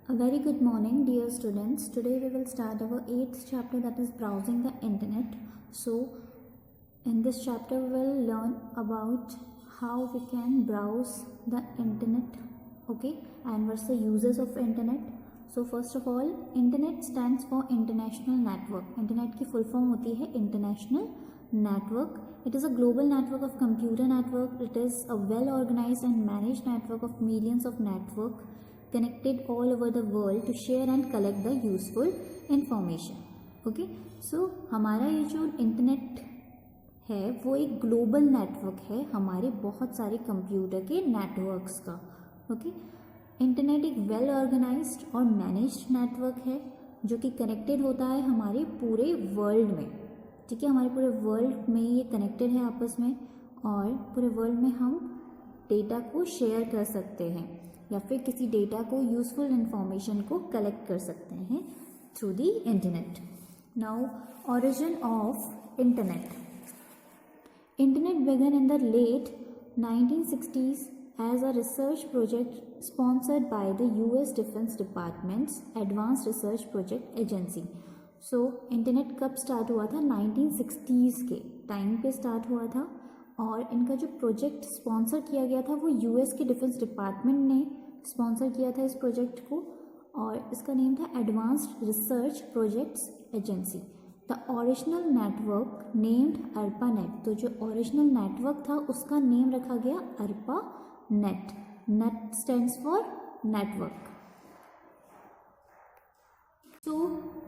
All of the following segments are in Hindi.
A very good morning, dear students. Today we will start our 8th chapter, that is browsing the internet. So, in this chapter we will learn about how we can browse the internet, okay, and what's the uses of internet. So first of all, internet stands for international network. Internet की full form होती है international network. It is a global network of computer network. It is a well organized and managed network of millions of network connected all over the world to share and collect the useful information. Okay, so हमारा ये जो इंटरनेट है वो एक ग्लोबल नेटवर्क है हमारे बहुत सारे कंप्यूटर के नेटवर्क्स का. ओके, इंटरनेट एक वेल ऑर्गेनाइज्ड और मैनेज्ड नेटवर्क है जो कि कनेक्टेड होता है हमारे पूरे वर्ल्ड में. ठीक है, हमारे पूरे वर्ल्ड में ये कनेक्टेड है आपस में और पूरे वर्ल्ड में हम डेटा को शेयर कर सकते हैं या फिर किसी डेटा को यूजफुल इंफॉर्मेशन को कलेक्ट कर सकते हैं through the internet. Now origin of internet. Internet began in the late 1960s as a research project sponsored by the US Defense Department's Advanced Research Project Agency. So internet कब स्टार्ट हुआ था? 1960s के टाइम पे स्टार्ट हुआ था और इनका जो प्रोजेक्ट स्पॉन्सर किया गया था वो यूएस के डिफेंस डिपार्टमेंट ने स्पॉन्सर किया था इस प्रोजेक्ट को और इसका नेम था advanced research projects agency. The original network named ARPANET. तो जो ओरिजिनल नेटवर्क था उसका नेम रखा गया ARPANET. Net stands for network. So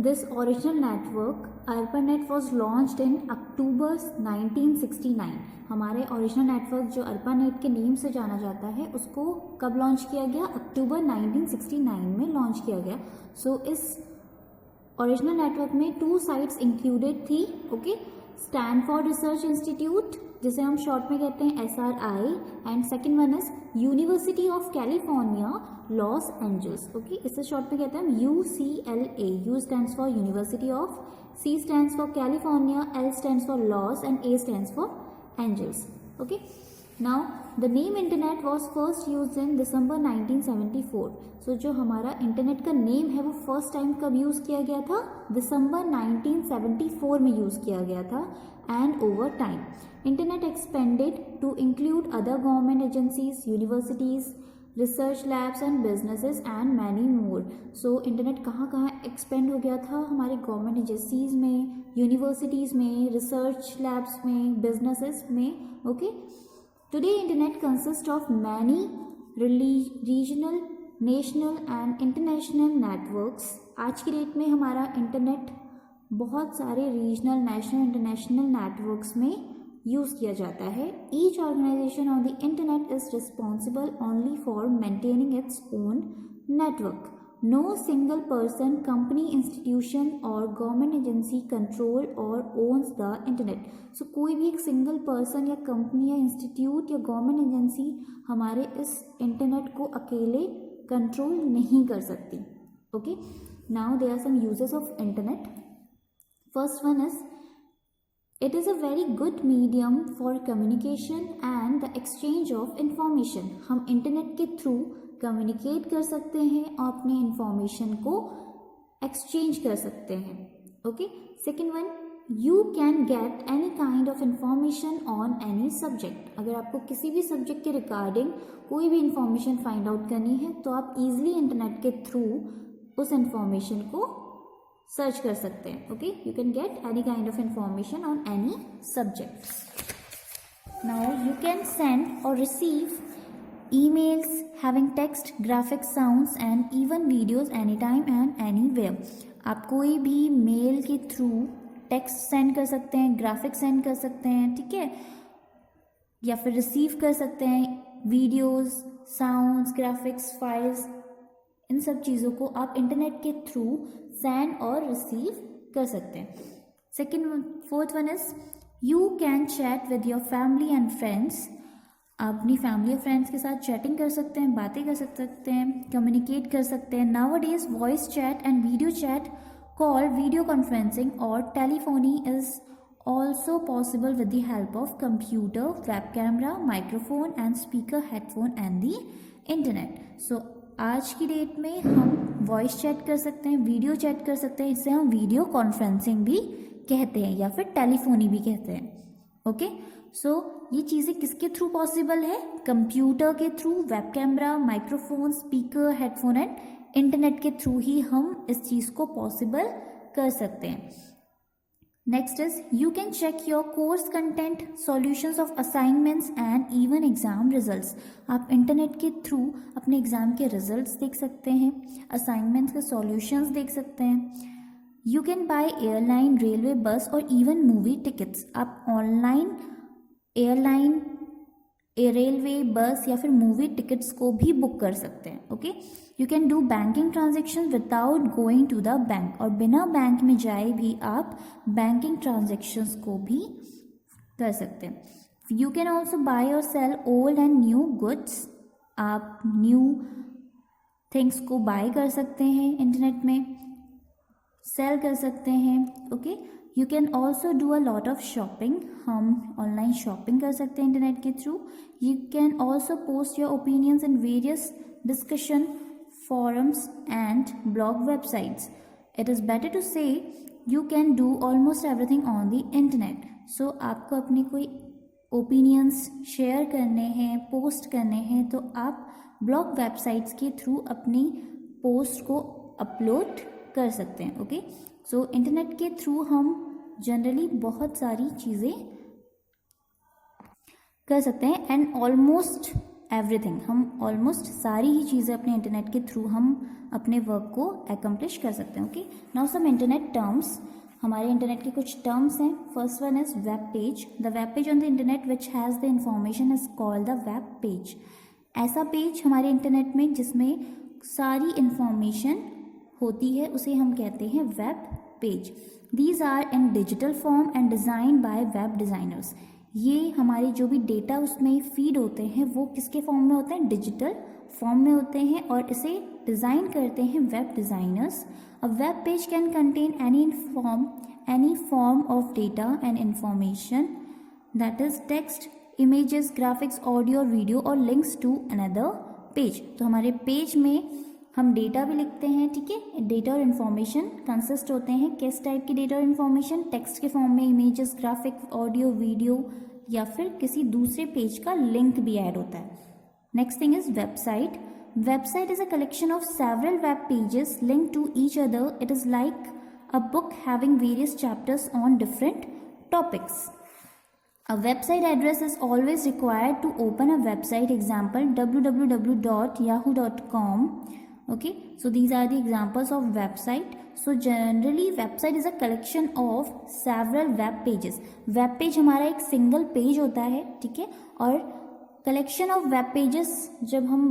this original network ARPANET was launched in October 1969. हमारे ओरिजिनल नेटवर्क जो ARPANET के नेम से जाना जाता है उसको कब लॉन्च किया गया? अक्टूबर 1969 में लॉन्च किया गया. सो इस ओरिजिनल नेटवर्क में 2 साइट्स इंक्लूडेड थी. ओके, स्टैनफोर्ड रिसर्च इंस्टीट्यूट जिसे हम शॉर्ट में कहते हैं SRI and second one is university of California Los Angeles. Okay, इसे शॉर्ट में कहते हैं UCLA. U stands for university of, C stands for California, L stands for Los and A stands for Angeles. Okay, now the name internet was first use in December 1974. So जो हमारा इंटरनेट का नेम है वो फर्स्ट टाइम कब यूज़ किया गया था? दिसंबर 1974 में यूज़ किया गया था. And over time internet expanded to include other government agencies, universities, research labs and businesses and many more. So internet कहाँ कहाँ एक्सपेंड हो गया था? हमारे गवर्नमेंट एजेंसीज में, यूनिवर्सिटीज़ में, रिसर्च लैब्स में, बिजनेसेस में. Okay, today internet consist of many regional, national and international networks. आज की डेट में हमारा इंटरनेट बहुत सारे रीजनल, नेशनल, इंटरनेशनल नेटवर्क्स में यूज़ किया जाता है. Each organisation on the internet is responsible only for maintaining its own network. No single person, company, institution और गवर्नमेंट एजेंसी कंट्रोल और ओन्स द इंटरनेट. सो कोई भी एक सिंगल पर्सन या कंपनी या इंस्टीट्यूट या गवर्नमेंट एजेंसी हमारे इस इंटरनेट को अकेले कंट्रोल नहीं कर सकती. Okay, now there are some uses of internet. First one is it is a very good medium for communication and the exchange of information. हम इंटरनेट के थ्रू कम्युनिकेट कर सकते हैं और अपने इंफॉर्मेशन को एक्सचेंज कर सकते हैं. Okay, second one, you can get any kind of information on any subject. अगर आपको किसी भी सब्जेक्ट के रिगार्डिंग कोई भी इंफॉर्मेशन फाइंड आउट करनी है तो आप इजीली इंटरनेट के थ्रू उस इंफॉर्मेशन को सर्च कर सकते हैं. Okay, you can get any kind of information on any subject. Now you can send और receive emails having text, graphics, sounds and even videos anytime and anywhere. आप कोई भी मेल के थ्रू टेक्स्ट सेंड कर सकते हैं, ग्राफिक्स सेंड कर सकते हैं, ठीक है, या फिर रिसीव कर सकते हैं वीडियोस, साउंड्स, ग्राफिक्स, फाइल्स. इन सब चीज़ों को आप इंटरनेट के थ्रू सेंड और रिसीव कर सकते हैं. Fourth one is you can chat with your family and friends. आप अपनी फैमिली और फ्रेंड्स के साथ चैटिंग कर सकते हैं, बातें कर सकते हैं, कम्युनिकेट कर सकते हैं. Nowadays voice chat and video chat, call, video conferencing और telephony is also possible with the help of computer, web camera, microphone and speaker, headphone and the internet. So आज की डेट में हम वॉइस चैट कर सकते हैं, वीडियो चैट कर सकते हैं, इसे हम वीडियो कॉन्फ्रेंसिंग भी कहते हैं या फिर टेलीफोनी भी कहते हैं। ओके, सो ये चीज़ें किसके थ्रू पॉसिबल है? कंप्यूटर के through, web camera, microphone, speaker, headphone and internet के थ्रू ही हम इस चीज़ को पॉसिबल कर सकते हैं। Next is you can check your course content, solutions of assignments and even exam results. आप इंटरनेट के थ्रू अपने एग्जाम के रिजल्ट्स देख सकते हैं, असाइनमेंट्स के सॉल्यूशंस देख सकते हैं। You can buy airline, railway, bus और इवन मूवी टिकट्स। आप ऑनलाइन एयरलाइन, रेलवे, बस या फिर मूवी टिकट्स को भी बुक कर सकते हैं। Okay, you can do banking transaction without going to the bank, और बिना बैंक में जाए भी आप बैंकिंग ट्रांजेक्शन्स को भी कर सकते हैं। यू कैन ऑल्सो बाय और sell old and new goods. आप न्यू थिंग्स को बाय कर सकते हैं, इंटरनेट में सेल कर सकते हैं। Okay, you can also do a lot of shopping. हम ऑनलाइन शॉपिंग कर सकते हैं इंटरनेट के through. You can also post your opinions in various discussion forums and blog websites. It is better to say you can do almost everything on the internet. So आपको अपने कोई opinions शेयर करने हैं, पोस्ट करने हैं, तो आप ब्लॉग वेबसाइट्स के थ्रू अपनी पोस्ट को अपलोड कर सकते हैं। ओके, सो इंटरनेट के थ्रू हम जनरली बहुत सारी चीज़ें कर सकते हैं एंड ऑलमोस्ट एवरीथिंग, हम ऑलमोस्ट सारी ही चीज़ें अपने इंटरनेट के थ्रू हम अपने वर्क को एकम्प्लिश कर सकते हैं। Okay, now some internet terms. हमारे इंटरनेट के कुछ टर्म्स हैं। First one is web page. The web page on the internet which has the information is called the web page. ऐसा पेज हमारे इंटरनेट में जिसमें सारी इंफॉर्मेशन होती है उसे हम कहते हैं web page. These are in digital form and design by web designers. ये हमारे जो भी डेटा उसमें फीड होते हैं वो किसके फॉर्म में होते हैं? डिजिटल फॉर्म में होते हैं, और इसे डिज़ाइन करते हैं web designers. A web page can contain any form of data and information, that is text, images, graphics, audio, video और लिंक्स टू अनदर पेज। तो हमारे पेज में हम डेटा भी लिखते हैं, ठीक है। डेटा और इन्फॉर्मेशन कंसिस्ट होते हैं किस टाइप की डेटा और इन्फॉर्मेशन? टेक्स्ट के फॉर्म में, इमेजेस, ग्राफिक, ऑडियो, वीडियो या फिर किसी दूसरे पेज का लिंक भी ऐड होता है। Next thing is website. Website is a collection of several web pages linked to each other. It is like a book having various chapters on different topics. A website address is always required to open a website. Example www.yahoo.com. Okay, so these are the examples of website. So generally website is a collection of several web pages. Web page हमारा एक single page होता है, ठीक है, और collection of web pages जब हम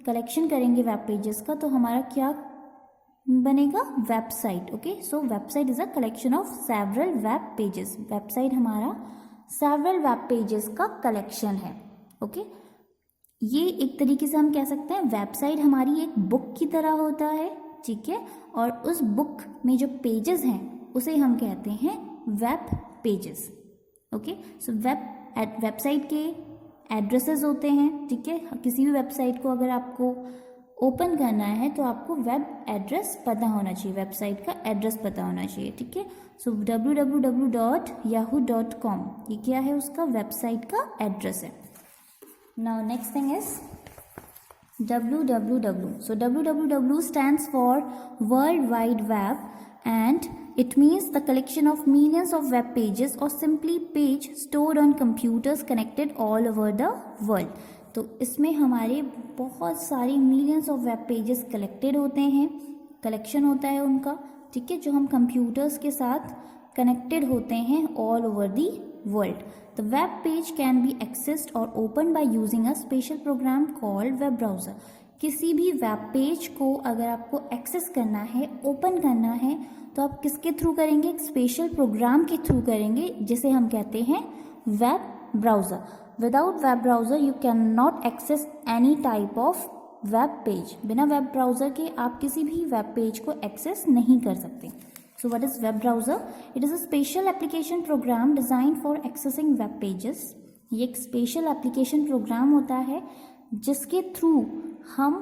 collection करेंगे web pages का तो हमारा क्या बनेगा? Website. Okay, so website is a collection of several web pages. Website हमारा सेवरल वेब पेजेस का कलेक्शन है. ओके, ये एक तरीके से हम कह सकते हैं वेबसाइट हमारी एक बुक की तरह होता है, ठीक है, और उस बुक में जो पेजेस हैं उसे हम कहते हैं वेब पेजेस. ओके, सो वेबसाइट के एड्रेसेस होते हैं, ठीक है. किसी भी वेबसाइट को अगर आपको ओपन करना है तो आपको वेब एड्रेस पता होना चाहिए, वेबसाइट का एड्रेस पता होना चाहिए, ठीक है. सो www.yahoo.com ये क्या है? उसका वेबसाइट का एड्रेस है. Now next thing is www. So www stands for World Wide Web and it means the collection of millions of web pages or simply page stored on computers connected all over the world. तो इसमें हमारे बहुत सारे millions of web pages collected होते हैं, कलेक्शन होता है उनका, ठीक है, जो हम कंप्यूटर्स के साथ कनेक्टेड होते हैं all over the world. The web page can be accessed और open by using a special program called web browser. किसी भी वेब पेज को अगर आपको एक्सेस करना है, ओपन करना है, तो आप किसके थ्रू करेंगे? एक स्पेशल प्रोग्राम के थ्रू करेंगे जिसे हम कहते हैं web browser. Without web browser you cannot access any type of web page. बिना वेब ब्राउज़र के आप किसी भी वेब पेज को एक्सेस नहीं कर सकते. So what is web browser? It is a special application program designed for accessing web pages. ये एक स्पेशल एप्लीकेशन प्रोग्राम होता है जिसके थ्रू हम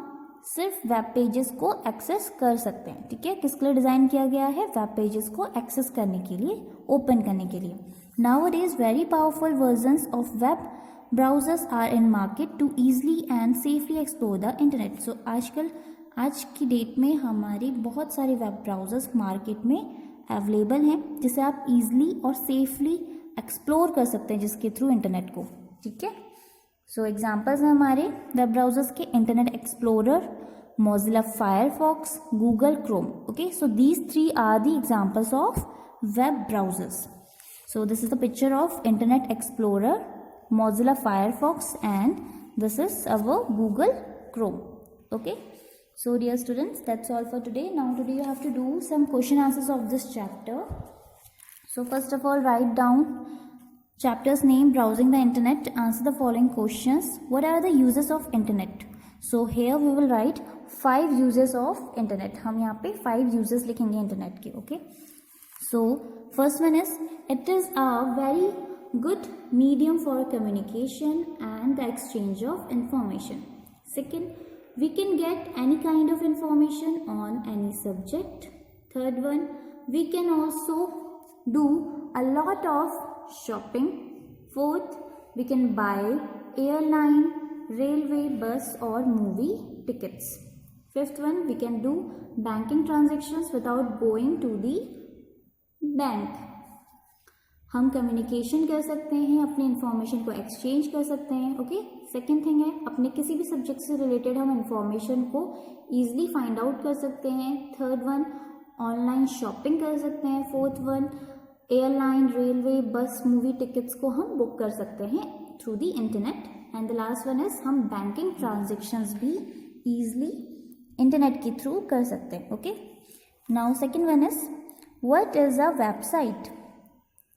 सिर्फ वेब पेजेस को एक्सेस कर सकते हैं, ठीक है। किसके लिए डिज़ाइन किया गया है? वेब पेजेस को एक्सेस करने के लिए, ओपन करने के लिए। Nowadays very powerful versions of web browsers are in market to easily and safely explore the internet. So आज की डेट में हमारी बहुत सारे वेब ब्राउजर्स मार्केट में अवेलेबल हैं जिसे आप ईजिली और सेफली एक्सप्लोर कर सकते हैं जिसके थ्रू इंटरनेट को, ठीक है। सो एग्जांपल्स हैं हमारे वेब ब्राउजर्स के, Internet Explorer, Mozilla Firefox, Google Chrome. Okay, so these 3 are the examples of web browsers. So this is the picture of Internet Explorer, Mozilla Firefox, and this is our Google Chrome. Okay, so dear students, that's all for today. Now today you have to do some question answers of this chapter. So first of all, write down chapter's name, browsing the internet. Answer the following questions. What are the uses of internet? So here we will write 5 uses of internet. हम यहाँ पे 5 uses लिखेंगे internet के. Okay, so first one is, it is a very good medium for communication and the exchange of information. Second, we can get any kind of information on any subject. Third one, we can also do a lot of shopping. Fourth, we can buy airline, railway, bus or movie tickets. Fifth one, we can do banking transactions without going to the bank. हम कम्युनिकेशन कर सकते हैं, अपनी इंफॉर्मेशन को एक्सचेंज कर सकते हैं. ओके, सेकेंड थिंग है, अपने किसी भी सब्जेक्ट से रिलेटेड हम इंफॉर्मेशन को ईजिली फाइंड आउट कर सकते हैं. थर्ड वन, ऑनलाइन शॉपिंग कर सकते हैं. फोर्थ वन, एयरलाइन, रेलवे, बस, मूवी टिकट्स को हम बुक कर सकते हैं through the internet. And the last one is, हम बैंकिंग ट्रांजेक्शन्स भी ईजिली इंटरनेट के थ्रू कर सकते हैं. Okay, now second one is, what is a website?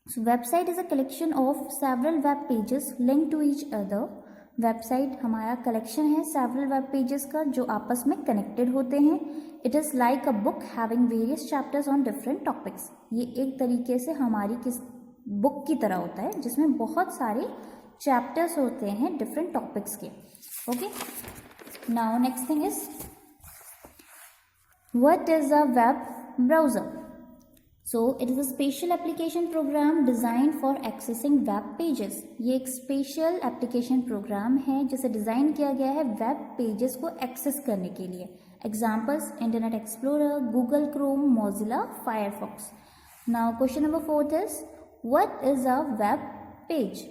So website is a collection of several web pages linked to each other. Website हमारा collection है several web pages का जो आपस में connected होते हैं. It is like a book having various chapters on different topics. ये एक तरीके से हमारी किस book की तरह होता है जिसमें बहुत सारे chapters होते हैं different topics के. Okay. Now next thing is, what is a web browser? So it is a special application program designed for accessing web pages. ये एक स्पेशल एप्लीकेशन प्रोग्राम है जिसे डिज़ाइन किया गया है वेब पेजेस को एक्सेस करने के लिए. Examples, Internet Explorer, Google Chrome, Mozilla Firefox. Now question number 4 is, what is a web page?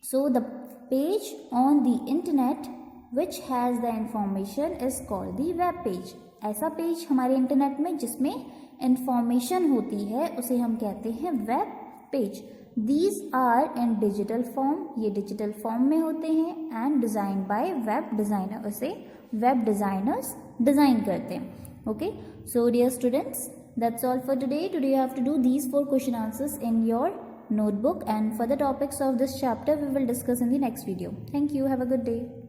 So the page on the internet which has the information is called the web page. ऐसा पेज हमारे इंटरनेट में जिसमें इंफॉर्मेशन होती है उसे हम कहते हैं web page. These are in digital form, ये डिजिटल फॉर्म में होते हैं. And design by web designer, उसे वेब डिज़ाइनर्स डिज़ाइन करते हैं. Okay, so dear students, that's all for today. Today you have to do these 4 question answers in your notebook, and further topics of this chapter we will discuss in the next video. Thank you. Have a good day.